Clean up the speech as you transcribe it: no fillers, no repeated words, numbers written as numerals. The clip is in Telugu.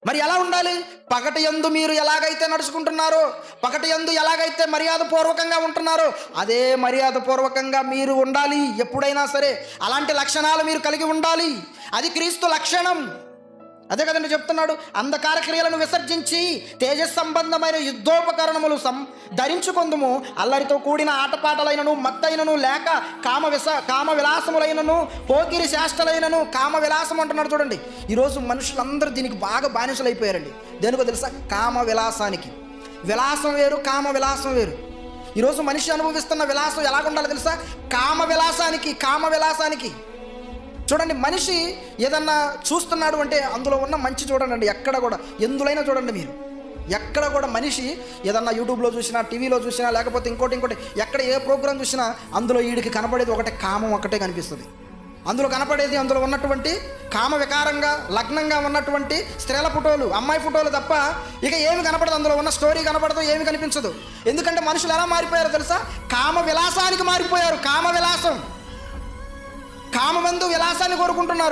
మరి ఎలా ఉండాలి? పగటి యందు మీరు ఎలాగైతే నడుచుకుంటున్నారో, పగటి యందు ఎలాగైతే మర్యాదపూర్వకంగా ఉంటున్నారో, అదే మర్యాదపూర్వకంగా మీరు ఉండాలి ఎప్పుడైనా సరే. అలాంటి లక్షణాలు మీరు కలిగి ఉండాలి. అది క్రీస్తు లక్షణం. అదే కదండి చెప్తున్నాడు, అంధకార క్రియలను విసర్జించి తేజస్ సంబంధమైన యుద్ధోపకరణములు ధరించుకొందుము. అల్లరితో కూడిన ఆటపాటలైనను, మత్తైనను, లేక కామ విలాసములైనను, పోకిరి శాస్త్రలైనను. కామ విలాసం అంటున్నాడు చూడండి. ఈరోజు మనుషులందరూ దీనికి బాగా బానిసలు అయిపోయారండి. దేనికో తెలుసా? కామ విలాసానికి. విలాసం వేరు, కామ విలాసం వేరు. ఈరోజు మనిషి అనుభవిస్తున్న విలాసం ఎలాగుండాలో తెలుసా? కామ విలాసానికి. చూడండి, మనిషి ఏదన్నా చూస్తున్నాడు అంటే అందులో ఉన్న మంచి చూడండి. ఎక్కడ కూడా ఎందులైనా చూడండి మీరు, ఎక్కడ కూడా మనిషి ఏదన్నా యూట్యూబ్లో చూసినా, టీవీలో చూసినా, లేకపోతే ఇంకోటి ఎక్కడ ఏ ప్రోగ్రాం చూసినా అందులో వీడికి కనపడేది ఒకటే, కామం ఒకటే కనిపిస్తుంది. అందులో కనపడేది, అందులో ఉన్నటువంటి కామ వికారంగా లగ్నంగా ఉన్నటువంటి స్త్రీల ఫోటోలు, అమ్మాయి ఫోటోలు తప్ప ఇక ఏమి కనపడదు. అందులో ఉన్న స్టోరీ కనపడదు, ఏమి కనిపించదు. ఎందుకంటే మనుషులు ఎలా మారిపోయారో తెలుసా? కామ విలాసానికి మారిపోయారు. కామబంధు విలాసాన్ని కోరుకుంటున్నారు.